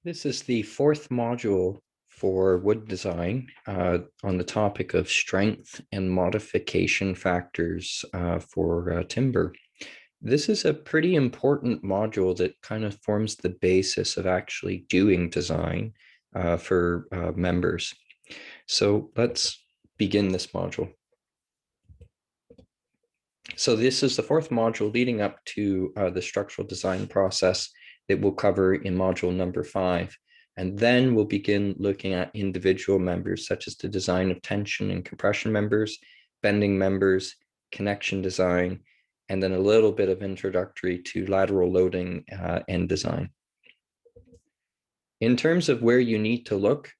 This is the fourth module for wood design on the topic of strength and modification factors for timber. This is a pretty important module that kind of forms the basis of actually doing design for members. So let's begin this module. So this is the fourth module leading up to the structural design process that we'll cover in module number 5. And then we'll begin looking at individual members, such as the design of tension and compression members, bending members, connection design, and then a little bit of introductory to lateral loading and design. In terms of where you need to look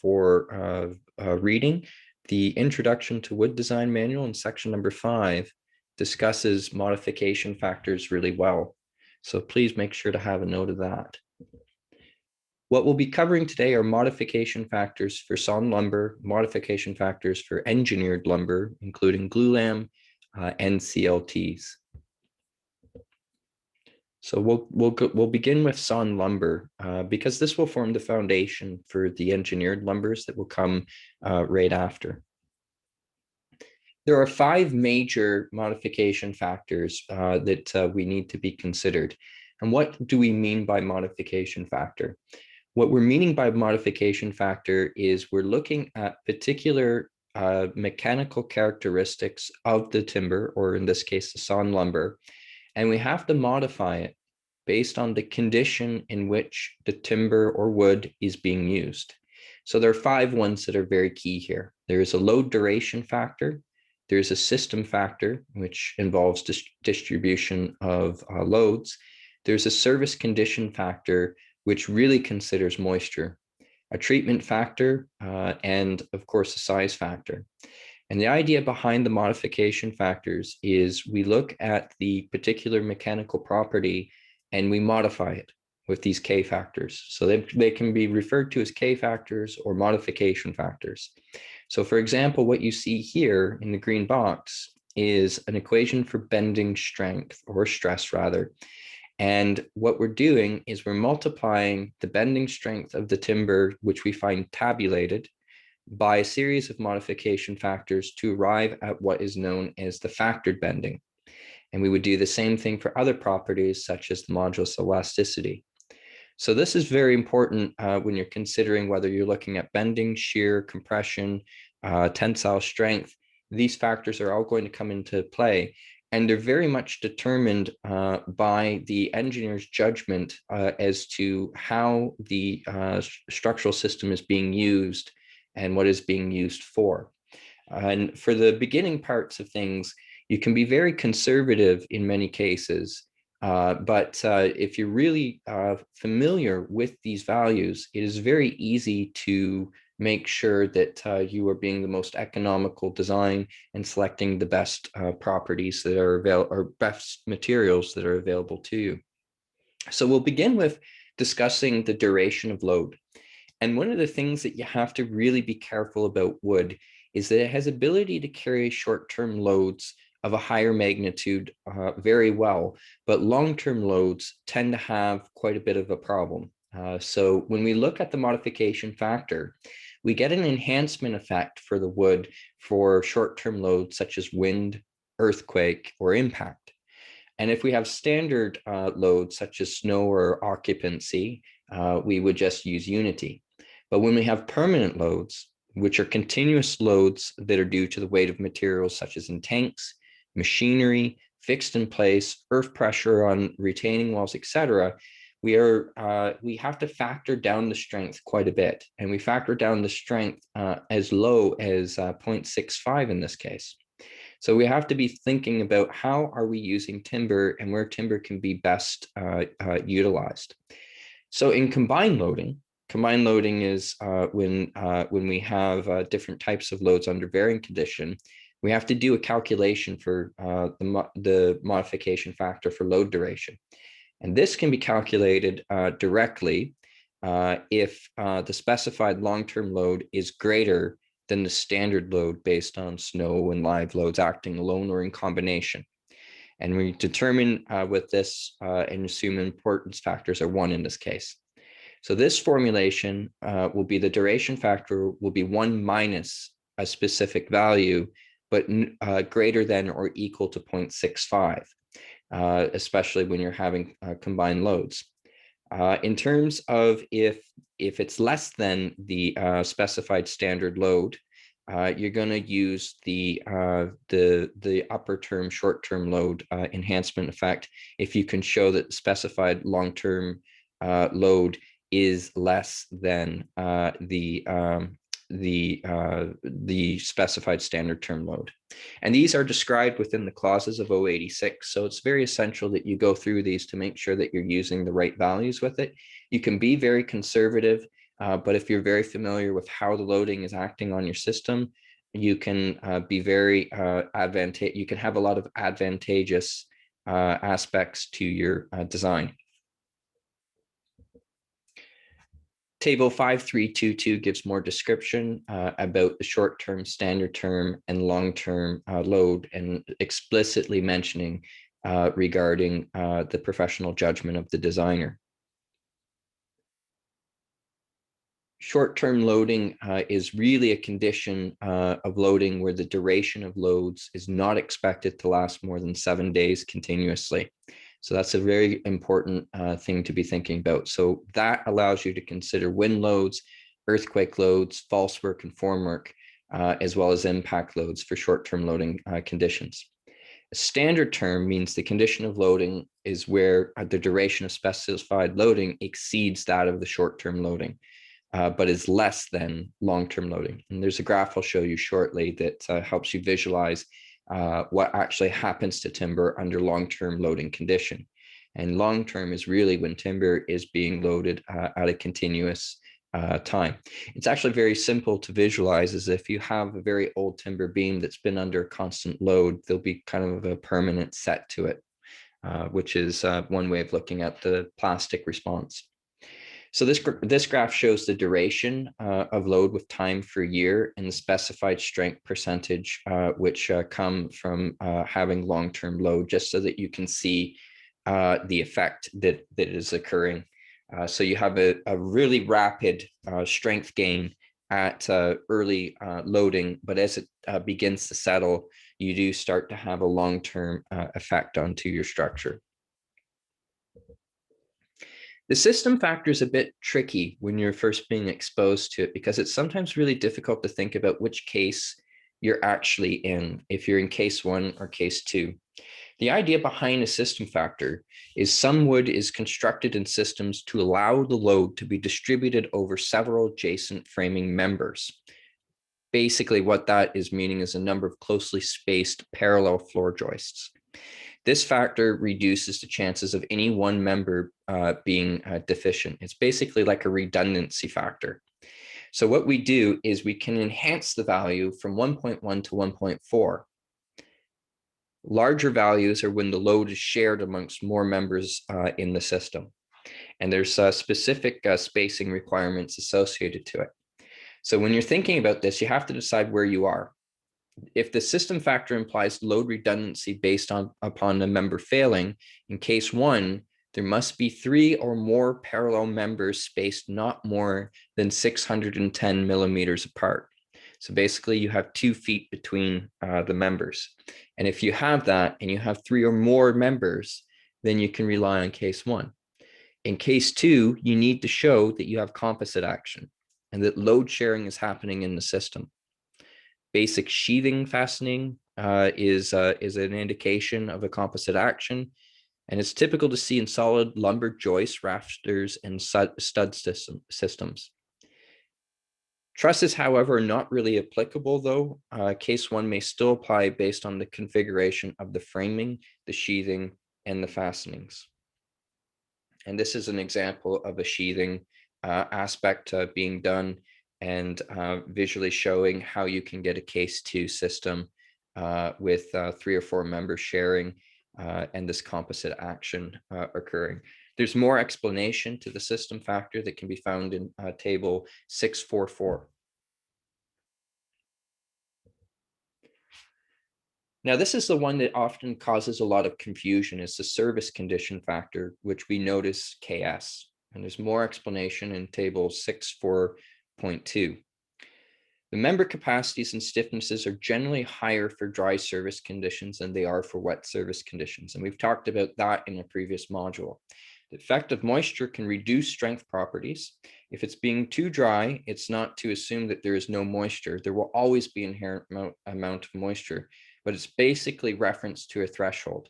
for reading, the Introduction to Wood Design Manual in section number 5 discusses modification factors really well. So please make sure to have a note of that. What we'll be covering today are modification factors for sawn lumber, modification factors for engineered lumber, including glulam and CLTs. So we'll begin with sawn lumber because this will form the foundation for the engineered lumbers that will come right after. There are 5 major modification factors that we need to be considered. And what do we mean by modification factor? What we're meaning by modification factor is we're looking at particular mechanical characteristics of the timber, or in this case, the sawn lumber, and we have to modify it based on the condition in which the timber or wood is being used. So there are 5 ones that are very key here. There is a load duration factor. There's a system factor, which involves distribution of loads. There's a service condition factor, which really considers moisture, a treatment factor, and of course, a size factor. And the idea behind the modification factors is we look at the particular mechanical property and we modify it with these K factors. So they can be referred to as K factors or modification factors. So for example, what you see here in the green box is an equation for bending strength, or stress rather. And what we're doing is we're multiplying the bending strength of the timber, which we find tabulated, by a series of modification factors to arrive at what is known as the factored bending. And we would do the same thing for other properties, such as the modulus elasticity. So this is very important when you're considering whether you're looking at bending, shear, compression, tensile strength. These factors are all going to come into play, and they're very much determined by the engineer's judgment as to how the structural system is being used and what is being used for. And for the beginning parts of things, you can be very conservative in many cases. But if you're really familiar with these values, it is very easy to make sure that you are being the most economical design and selecting the best properties that are available, or best materials that are available to you. So we'll begin with discussing the duration of load. And one of the things that you have to really be careful about wood is that it has ability to carry short-term loads of a higher magnitude very well, but long-term loads tend to have quite a bit of a problem. So when we look at the modification factor, we get an enhancement effect for the wood for short-term loads such as wind, earthquake, or impact. And if we have standard loads such as snow or occupancy, we would just use unity. But when we have permanent loads, which are continuous loads that are due to the weight of materials such as in tanks, machinery, fixed in place, earth pressure on retaining walls, etc., we have to factor down the strength quite a bit. And we factor down the strength as low as 0.65 in this case. So we have to be thinking about how are we using timber and where timber can be best utilized. So in combined loading is when we have different types of loads under varying condition, we have to do a calculation for the modification factor for load duration. And this can be calculated directly if the specified long-term load is greater than the standard load based on snow and live loads acting alone or in combination. And we determine with this and assume importance factors are 1 in this case. So this formulation will be the duration factor will be 1 minus a specific value, but greater than or equal to 0.65, especially when you're having combined loads. In terms of if it's less than the specified standard load, you're going to use the upper term short term load enhancement effect if you can show that the specified long term load is less than the specified standard term load. And these are described within the clauses of 086. So it's very essential that you go through these to make sure that you're using the right values with it. You can be very conservative, but if you're very familiar with how the loading is acting on your system, you can be very you can have a lot of advantageous aspects to your design. Table 5322 gives more description about the short-term, standard term, and long-term load, and explicitly mentioning regarding the professional judgment of the designer. Short-term loading is really a condition of loading where the duration of loads is not expected to last more than 7 days continuously. So that's a very important thing to be thinking about. So that allows you to consider wind loads, earthquake loads, false work and formwork, as well as impact loads for short-term loading conditions. A standard term means the condition of loading is where the duration of specified loading exceeds that of the short-term loading, but is less than long-term loading. And there's a graph I'll show you shortly that helps you visualize what actually happens to timber under long-term loading condition. And long-term is really when timber is being loaded at a continuous time. It's actually very simple to visualize, as if you have a very old timber beam that's been under constant load, there'll be kind of a permanent set to it, which is one way of looking at the plastic response. So this graph shows the duration of load with time for a year and the specified strength percentage, which come from having long-term load, just so that you can see the effect that is occurring. So you have a really rapid strength gain at early loading, but as it begins to settle, you do start to have a long-term effect onto your structure. The system factor is a bit tricky when you're first being exposed to it, because it's sometimes really difficult to think about which case you're actually in, if you're in case 1 or case 2. The idea behind a system factor is some wood is constructed in systems to allow the load to be distributed over several adjacent framing members. Basically, what that is meaning is a number of closely spaced parallel floor joists. This factor reduces the chances of any one member being deficient. It's basically like a redundancy factor. So what we do is we can enhance the value from 1.1 to 1.4. Larger values are when the load is shared amongst more members in the system. And there's specific spacing requirements associated to it. So when you're thinking about this, you have to decide where you are. If the system factor implies load redundancy based upon the member failing, in case 1, there must be 3 or more parallel members spaced not more than 610 millimeters apart. So basically you have 2 feet between the members. And if you have that and you have 3 or more members, then you can rely on case 1. In case 2, you need to show that you have composite action and that load sharing is happening in the system. Basic sheathing fastening is an indication of a composite action, and it's typical to see in solid lumber joists, rafters, and stud systems. Trusses, however, are not really applicable, though. Case 1 may still apply based on the configuration of the framing, the sheathing, and the fastenings. And this is an example of a sheathing aspect being done, and visually showing how you can get a case 2 system with 3 or 4 members sharing and this composite action occurring. There's more explanation to the system factor that can be found in table 644. Now, this is the one that often causes a lot of confusion, is the service condition factor, which we notice KS. And there's more explanation in table 6.4.2. The member capacities and stiffnesses are generally higher for dry service conditions than they are for wet service conditions. And we've talked about that in a previous module. The effect of moisture can reduce strength properties. If it's being too dry, it's not to assume that there is no moisture. There will always be inherent amount of moisture, but it's basically reference to a threshold.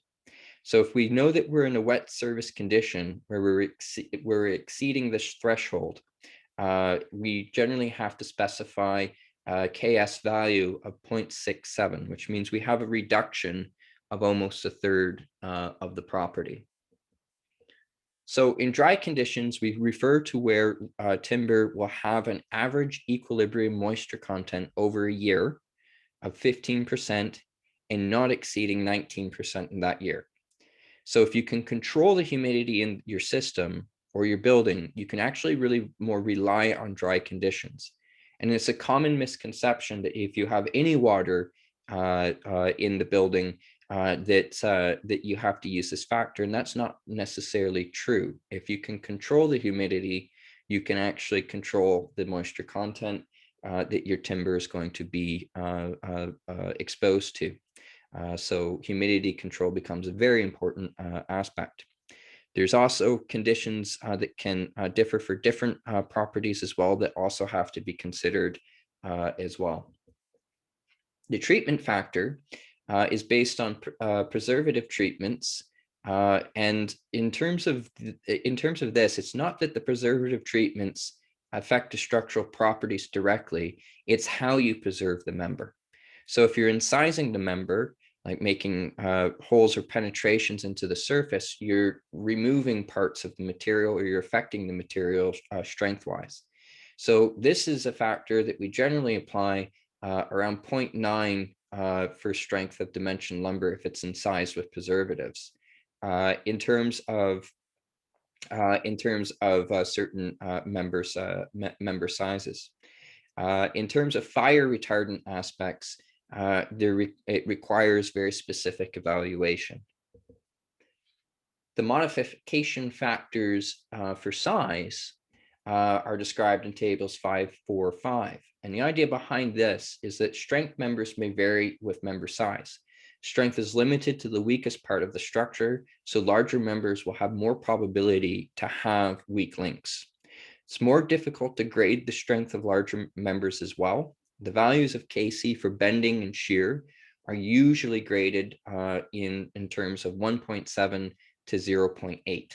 So if we know that we're in a wet service condition where we're exceeding this threshold, we generally have to specify KS value of 0.67, which means we have a reduction of almost a third of the property. So in dry conditions, we refer to where timber will have an average equilibrium moisture content over a year of 15% and not exceeding 19% in that year. So if you can control the humidity in your system or your building, you can actually really more rely on dry conditions. And it's a common misconception that if you have any water in the building, that you have to use this factor, and that's not necessarily true. If you can control the humidity, you can actually control the moisture content that your timber is going to be exposed to. So humidity control becomes a very important aspect. There's also conditions that can differ for different properties as well that also have to be considered as well. The treatment factor is based on preservative treatments. And in terms of this, it's not that the preservative treatments affect the structural properties directly, it's how you preserve the member. So if you're incising the member, like making holes or penetrations into the surface, you're removing parts of the material or you're affecting the material strength-wise. So this is a factor that we generally apply around 0.9 for strength of dimension lumber if it's incised with preservatives. In terms of certain member sizes. In terms of fire retardant aspects, it requires very specific evaluation. The modification factors for size are described in tables 5.4.5. And the idea behind this is that strength members may vary with member size. Strength is limited to the weakest part of the structure, so larger members will have more probability to have weak links. It's more difficult to grade the strength of larger members as well. The values of KC for bending and shear are usually graded in terms of 1.7 to 0.8.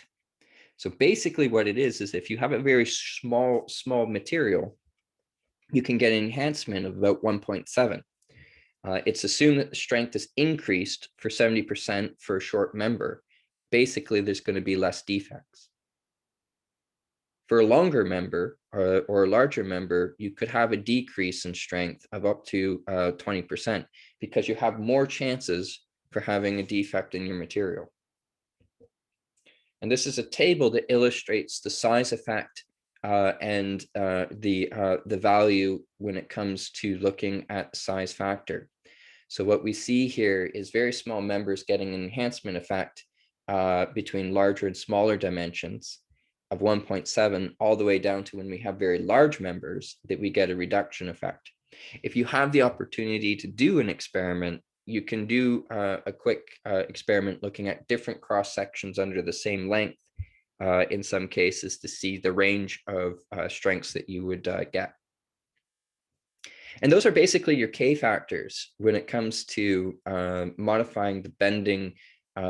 So basically what it is if you have a very small material, you can get an enhancement of about 1.7. It's assumed that the strength is increased for 70% for a short member. Basically, there's going to be less defects. For a longer member or a larger member, you could have a decrease in strength of up to 20% because you have more chances for having a defect in your material. And this is a table that illustrates the size effect and the value when it comes to looking at size factor. So what we see here is very small members getting an enhancement effect between larger and smaller dimensions of 1.7 all the way down to when we have very large members that we get a reduction effect. If you have the opportunity to do an experiment, you can do a quick experiment looking at different cross sections under the same length in some cases to see the range of strengths that you would get. And those are basically your K factors when it comes to modifying the bending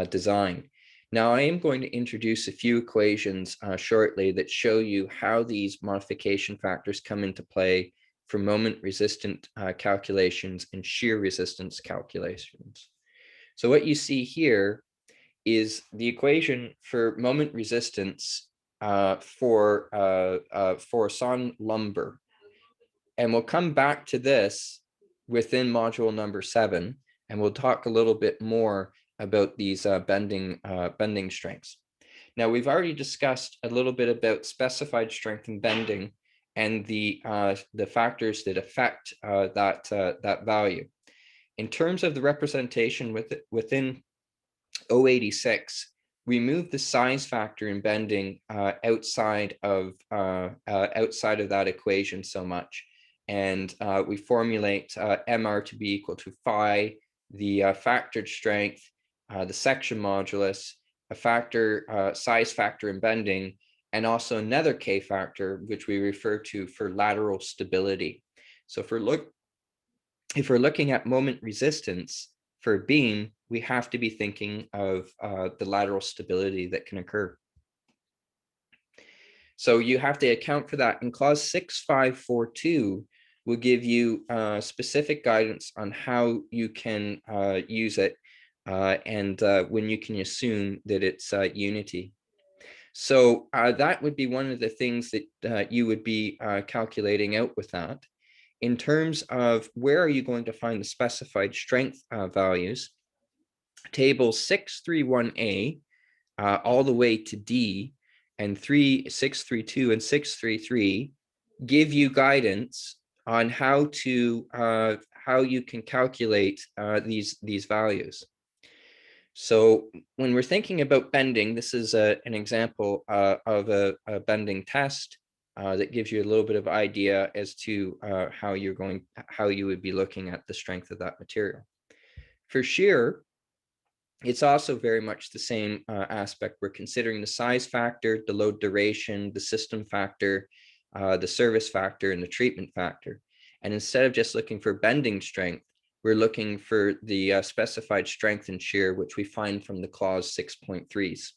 design. Now, I am going to introduce a few equations shortly that show you how these modification factors come into play for moment resistant calculations and shear resistance calculations. So what you see here is the equation for moment resistance for sawn lumber. And we'll come back to this within module number 7, and we'll talk a little bit more about these bending strengths. Now, we've already discussed a little bit about specified strength and bending and the factors that affect that value. In terms of the representation within 086, we move the size factor in bending outside of that equation so much. And we formulate MR to be equal to phi, the factored strength, the section modulus, a factor, size factor in bending, and also another K factor, which we refer to for lateral stability. So if we're looking at moment resistance for a beam, we have to be thinking of the lateral stability that can occur. So you have to account for that. And clause 6542 will give you specific guidance on how you can use it and when you can assume that it's unity. So that would be one of the things that you would be calculating out with that. In terms of where are you going to find the specified strength values, table 631A all the way to D and 632 and 633 give you guidance on how you can calculate these values. So when we're thinking about bending, this is an example of a bending test that gives you a little bit of idea as to how you would be looking at the strength of that material. For shear, it's also very much the same aspect. We're considering the size factor, the load duration, the system factor, the service factor, and the treatment factor. And instead of just looking for bending strength, we're looking for the specified strength and shear, which we find from the clause 6.3s.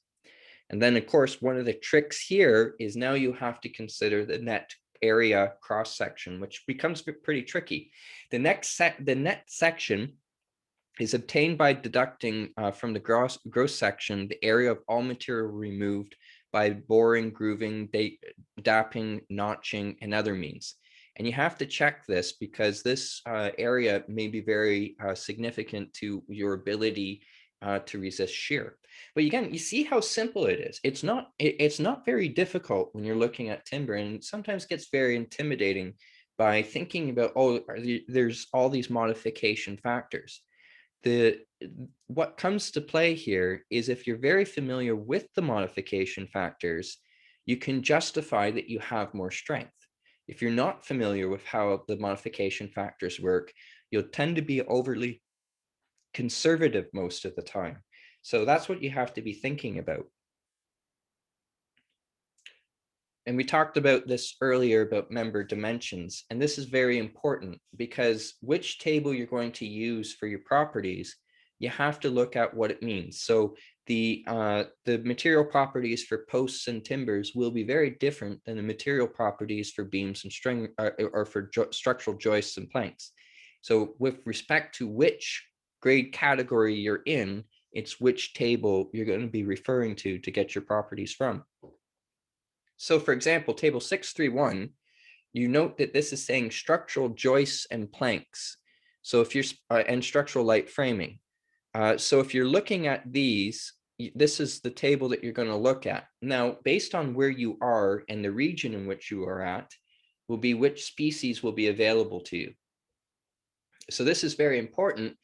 And then, of course, one of the tricks here is now you have to consider the net area cross section, which becomes pretty tricky. The net section is obtained by deducting from the gross section the area of all material removed by boring, grooving, dapping, notching, and other means. And you have to check this because this area may be very significant to your ability to resist shear. But again, you see how simple it is. It's not very difficult when you're looking at timber, and it sometimes gets very intimidating by thinking about, oh, there's all these modification factors. What comes to play here is if you're very familiar with the modification factors, you can justify that you have more strength. If you're not familiar with how the modification factors work, you'll tend to be overly conservative most of the time. So that's what you have to be thinking about. And we talked about this earlier about member dimensions, and this is very important because which table you're going to use for your properties, you have to look at what it means. So the material properties for posts and timbers will be very different than the material properties for beams and string or for structural joists and planks. So with respect to which grade category you're in, it's which table you're going to be referring to get your properties from. So for example, table 631, you note that this is saying structural joists and planks. So if you're, and structural light framing. So if you're looking at these, this is the table that you're going to look at. Now, based on where you are and the region in which you are at, will be which species will be available to you. So this is very important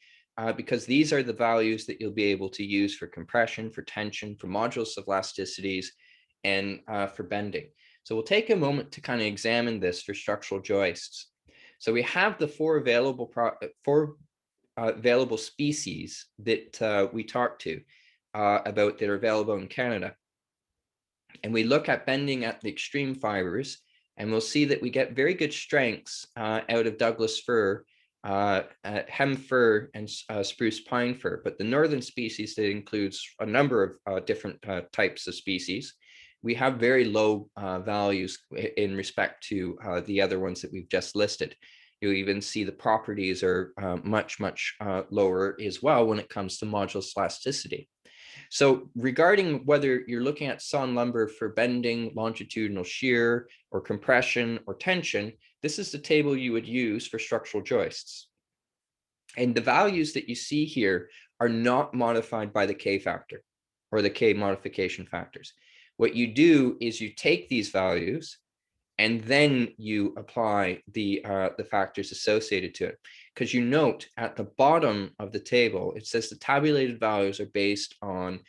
because these are the values that you'll be able to use for compression, for tension, for modulus of elasticities, and for bending. So we'll take a moment to kind of examine this for structural joists. So we have the four available species that we talked to about that are available in Canada. And we look at bending at the extreme fibers, and we'll see that we get very good strengths out of Douglas fir, hem fir, and spruce pine fir. But the northern species that includes a number of different types of species, we have very low values in respect to the other ones that we've just listed. You'll even see the properties are much lower as well when it comes to modulus elasticity. So regarding whether you're looking at sawn lumber for bending, longitudinal shear, or compression or tension, this is the table you would use for structural joists. And the values that you see here are not modified by the K factor or the K modification factors. What you do is you take these values and then you apply the factors associated to it. Because you note at the bottom of the table, it says the tabulated values are based on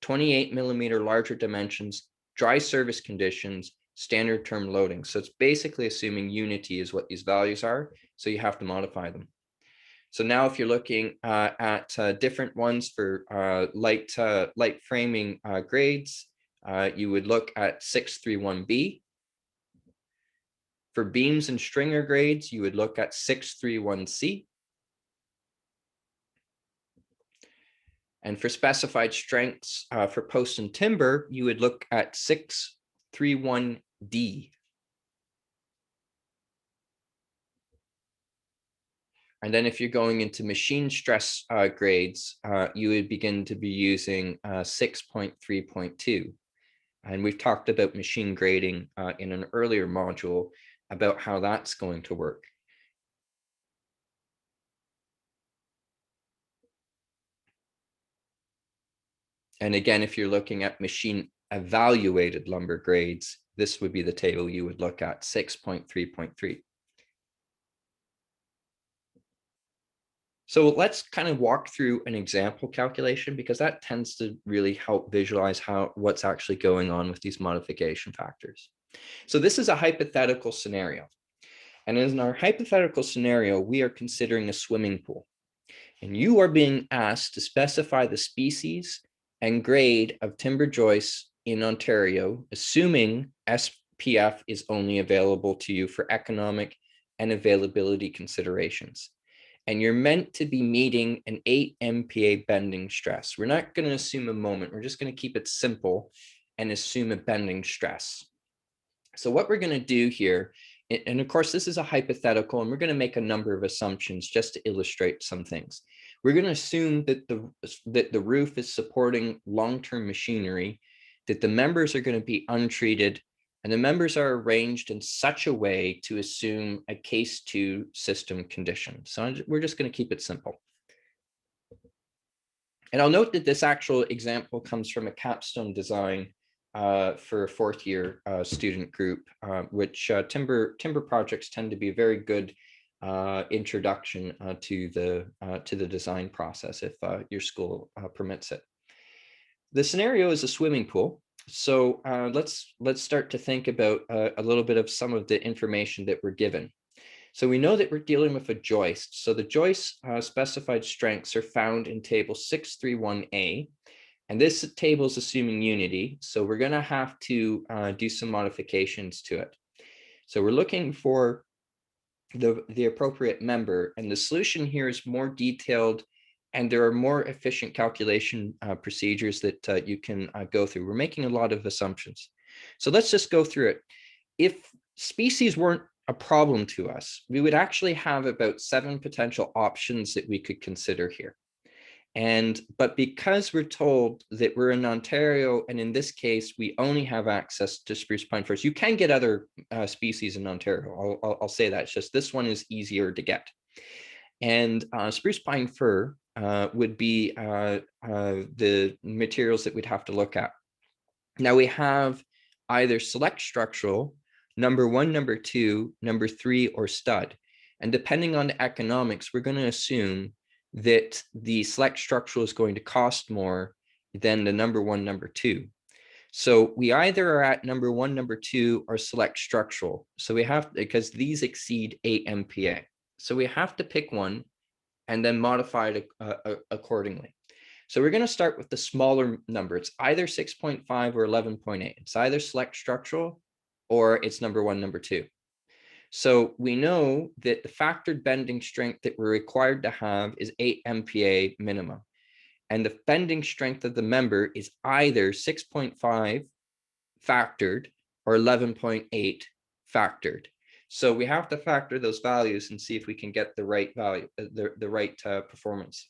28 millimeter larger dimensions, dry service conditions, standard term loading. So it's basically assuming unity is what these values are. So you have to modify them. So now if you're looking at different ones for light framing grades, you would look at 631B. For beams and stringer grades, you would look at 631C. And for specified strengths for post and timber, you would look at 631D. And then if you're going into machine stress grades, you would begin to be using 6.3.2. And we've talked about machine grading in an earlier module about how that's going to work. And again, if you're looking at machine evaluated lumber grades, this would be the table you would look at, 6.3.3. So let's kind of walk through an example calculation, because that tends to really help visualize what's actually going on with these modification factors. So this is a hypothetical scenario. And in our hypothetical scenario, we are considering a swimming pool. And you are being asked to specify the species and grade of timber joists in Ontario, assuming SPF is only available to you for economic and availability considerations. And you're meant to be meeting an 8 MPa bending stress. We're not going to assume a moment. We're just going to keep it simple and assume a bending stress. So what we're going to do here, and of course, this is a hypothetical, and we're going to make a number of assumptions just to illustrate some things. We're going to assume that the roof is supporting long-term machinery, that the members are going to be untreated, and the members are arranged in such a way to assume a case 2 system condition. So we're just going to keep it simple. And I'll note that this actual example comes from a capstone design for a 4th year student group, which timber projects tend to be a very good introduction to the design process if your school permits it. The scenario is a swimming pool. So let's start to think about a little bit of some of the information that we're given. So we know that we're dealing with a joist. So the joist specified strengths are found in table 631A. And this table is assuming unity. So we're going to have to do some modifications to it. So we're looking for the appropriate member. And the solution here is more detailed, and there are more efficient calculation procedures that you can go through. We're making a lot of assumptions. So let's just go through it. If species weren't a problem to us, we would actually have about 7 potential options that we could consider here. But because we're told that we're in Ontario, and in this case, we only have access to spruce pine firs, you can get other species in Ontario. I'll say that. It's just this one is easier to get. And spruce pine fir would be the materials that we'd have to look at. Now we have either select structural, number 1, number 2, number 3, or stud. And depending on the economics, we're going to assume that the select structural is going to cost more than the number 1, number 2. So we either are at number 1, number 2, or select structural. So we have, because these exceed 8 MPa. So we have to pick one and then modify it accordingly. So we're going to start with the smaller number. It's either 6.5 or 11.8. It's either select structural or it's number 1, number 2. So we know that the factored bending strength that we're required to have is 8 MPa minimum. And the bending strength of the member is either 6.5 factored or 11.8 factored. So we have to factor those values and see if we can get the right value, the right performance.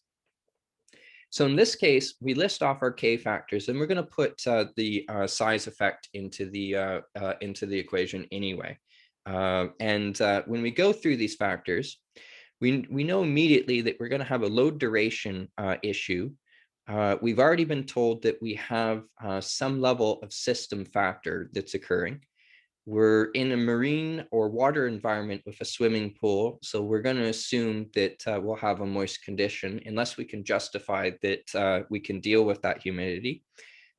So in this case, we list off our K factors, and we're going to put the size effect into the equation anyway. When we go through these factors, we know immediately that we're going to have a load duration issue. We've already been told that we have some level of system factor that's occurring. We're in a marine or water environment with a swimming pool, so we're going to assume that we'll have a moist condition unless we can justify that we can deal with that humidity.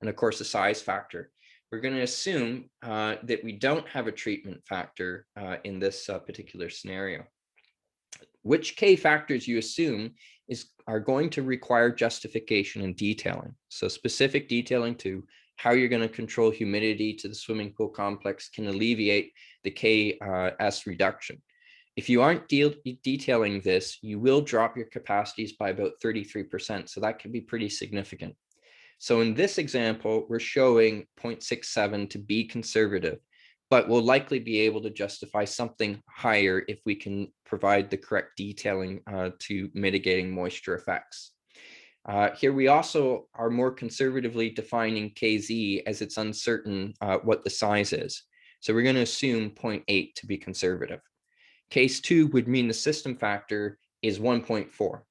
and of course the size factor. We're going to assume that we don't have a treatment factor in this particular scenario. Which K factors you assume are going to require justification and detailing. So specific detailing to how you're going to control humidity to the swimming pool complex can alleviate the Ks reduction. If you aren't detailing this, you will drop your capacities by about 33%. So that can be pretty significant. So in this example, we're showing 0.67 to be conservative, but we'll likely be able to justify something higher if we can provide the correct detailing to mitigating moisture effects. Here we also are more conservatively defining KZ as it's uncertain what the size is. So we're going to assume 0.8 to be conservative. Case 2 would mean the system factor is 1.4.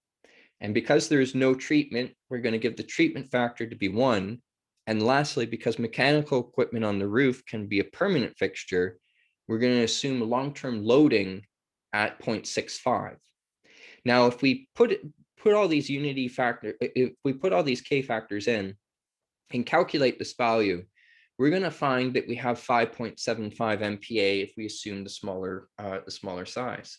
And because there is no treatment, we're going to give the treatment factor to be 1. And lastly, because mechanical equipment on the roof can be a permanent fixture, we're going to assume long-term loading at 0.65. Now, if we put all these if we put all these K factors in and calculate this value, we're going to find that we have 5.75 MPa if we assume the smaller size.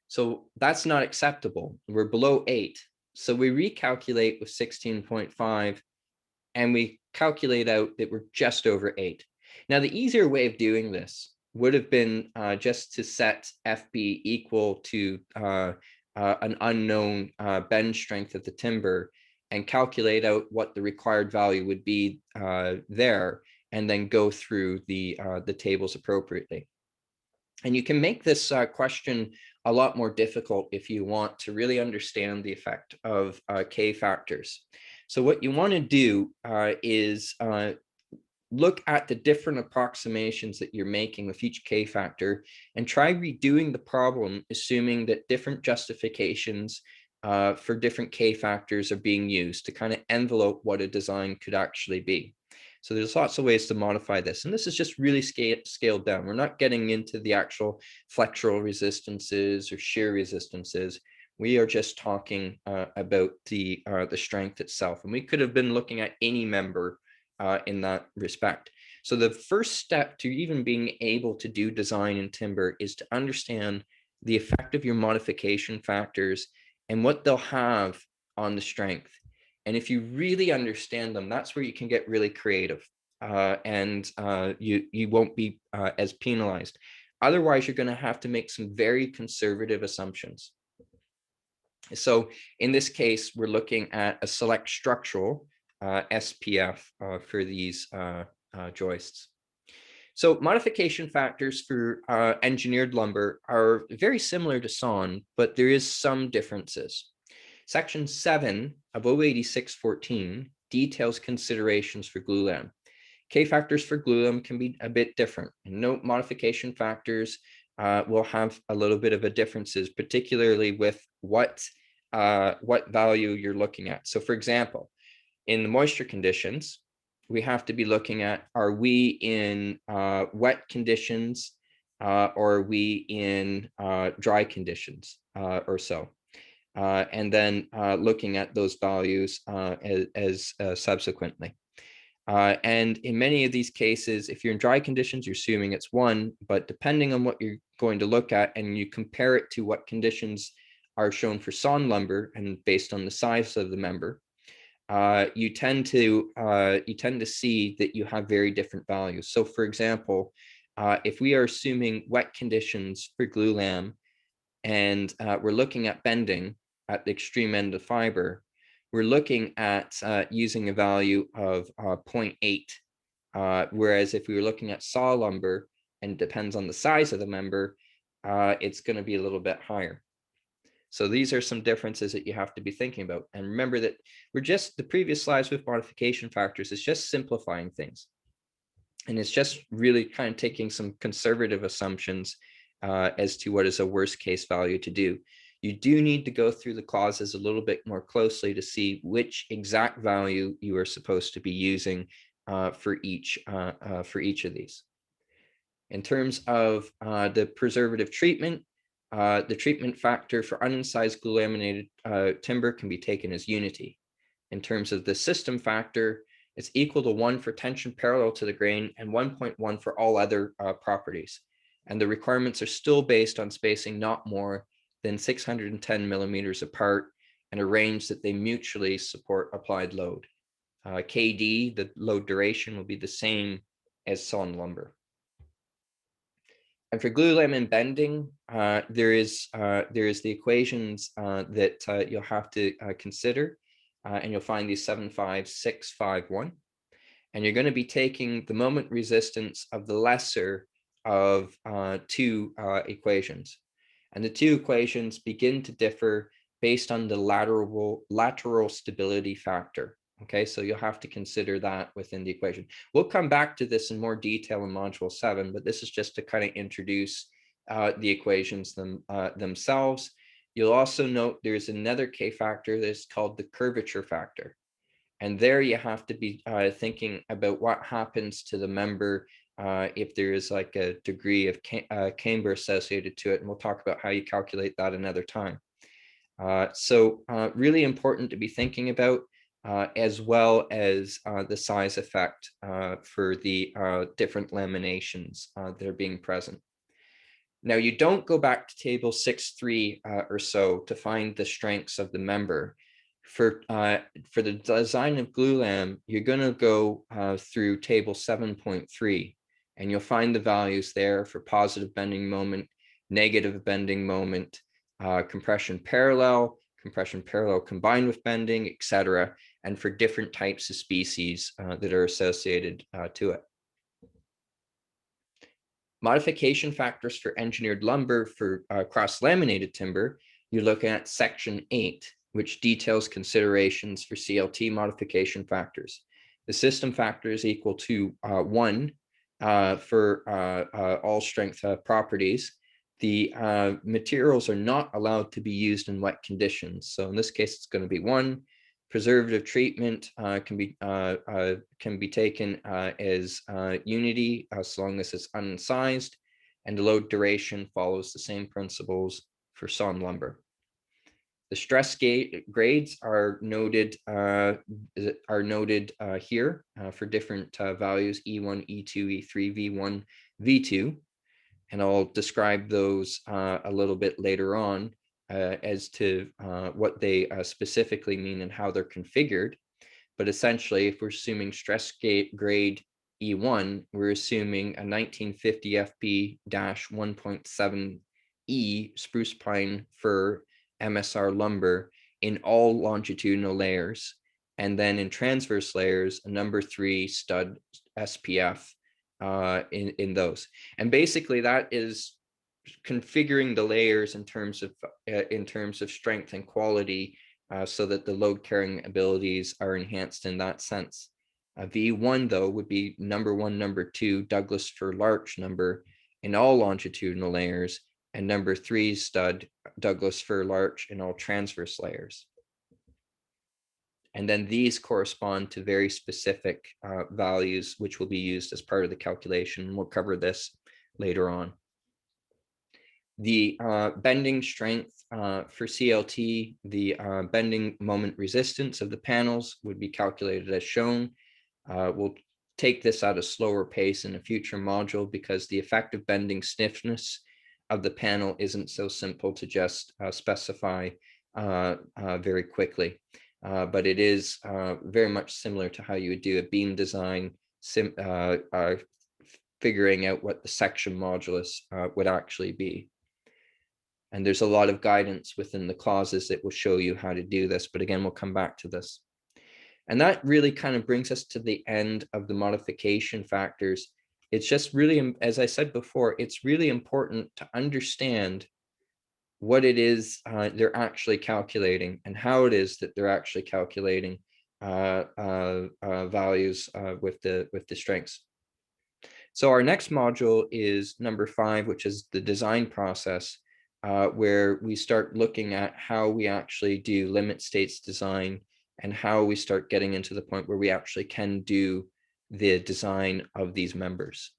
So that's not acceptable. We're below 8. So we recalculate with 16.5 and we calculate out that we're just over 8. Now, the easier way of doing this would have been just to set FB equal to an unknown bend strength of the timber and calculate out what the required value would be there, and then go through the tables appropriately. And you can make this question a lot more difficult if you want to really understand the effect of K factors. So what you want to do is look at the different approximations that you're making with each K factor and try redoing the problem, assuming that different justifications for different K factors are being used to kind of envelope what a design could actually be. So there's lots of ways to modify this. And this is just really scaled down. We're not getting into the actual flexural resistances or shear resistances. We are just talking about the strength itself. And we could have been looking at any member in that respect. So the first step to even being able to do design in timber is to understand the effect of your modification factors and what they'll have on the strength. And if you really understand them, that's where you can get really creative and you won't be as penalized. Otherwise, you're going to have to make some very conservative assumptions. So in this case, we're looking at a select structural SPF for these joists. So modification factors for engineered lumber are very similar to sawn, but there is some differences. Section 7 of 08614 details considerations for glulam. K factors for glulam can be a bit different. And note modification factors will have a little bit of a differences, particularly with what value you're looking at. So for example, in the moisture conditions, we have to be looking at, are we in wet conditions or are we in dry conditions or so? And then looking at those values as subsequently. And in many of these cases, if you're in dry conditions, you're assuming it's 1, but depending on what you're going to look at and you compare it to what conditions are shown for sawn lumber and based on the size of the member, you tend to see that you have very different values. So for example, if we are assuming wet conditions for glulam and we're looking at bending at the extreme end of fiber, we're looking at using a value of 0.8, whereas if we were looking at saw lumber, and it depends on the size of the member, it's going to be a little bit higher. So these are some differences that you have to be thinking about. And remember that the previous slides with modification factors is just simplifying things. And it's just really kind of taking some conservative assumptions as to what is a worst case value to do. You do need to go through the clauses a little bit more closely to see which exact value you are supposed to be using for each of these. In terms of the preservative treatment, the treatment factor for unincised glue laminated timber can be taken as unity. In terms of the system factor, It's equal to 1 for tension parallel to the grain and 1.1 for all other properties. And the requirements are still based on spacing not more than 610 millimeters apart and a range that they mutually support applied load. KD, the load duration, will be the same as sawn lumber. And for glue laminate bending, there is the equations that you'll have to consider, and you'll find these 75651. And you're going to be taking the moment resistance of the lesser of two equations. And the two equations begin to differ based on the lateral stability factor. Okay, so you'll have to consider that within the equation. We'll come back to this in more detail in Module 7, but this is just to kind of introduce the equations themselves. You'll also note there's another K factor that's called the curvature factor. And there you have to be thinking about what happens to the member if there is like a degree of camber associated to it. And we'll talk about how you calculate that another time. So really important to be thinking about, as well as the size effect for the different laminations that are being present. Now, you don't go back to table 6.3 or so to find the strengths of the member. For the design of glulam, you're going to go through table 7.3, and you'll find the values there for positive bending moment, negative bending moment, compression parallel combined with bending, etc., and for different types of species that are associated to it. Modification factors for engineered lumber for cross-laminated timber, you look at section 8, which details considerations for CLT modification factors. The system factor is equal to 1 for all strength properties. The materials are not allowed to be used in wet conditions. So in this case, it's going to be 1. Preservative treatment can be taken as unity so long as it's unsized, and the load duration follows the same principles for sawn lumber. The stress grades are noted here for different values: E1, E2, E3, V1, V2, and I'll describe those a little bit later on as to what they specifically mean and how they're configured. But essentially, if we're assuming stress grade E1, we're assuming a 1950 FP-1.7E spruce pine fir MSR lumber in all longitudinal layers, and then in transverse layers, a number 3 stud SPF in those. And basically that is configuring the layers in terms of strength and quality so that the load carrying abilities are enhanced in that sense. V1 though would be number 1, number 2 Douglas fir larch number in all longitudinal layers, and number 3 stud Douglas fir larch in all transverse layers. And then these correspond to very specific values, which will be used as part of the calculation. We'll cover this later on. The bending strength for CLT, the bending moment resistance of the panels would be calculated as shown. We'll take this at a slower pace in a future module because the effective bending stiffness of the panel isn't so simple to just specify very quickly. But it is very much similar to how you would do a beam design, figuring out what the section modulus would actually be. And there's a lot of guidance within the clauses that will show you how to do this, but again, we'll come back to this. And that really kind of brings us to the end of the modification factors. It's just really, as I said before, it's really important to understand what it is they're actually calculating and how it is that they're actually calculating values with the strengths. So our next module is number 5, which is the design process, where we start looking at how we actually do limit states design and how we start getting into the point where we actually can do the design of these members.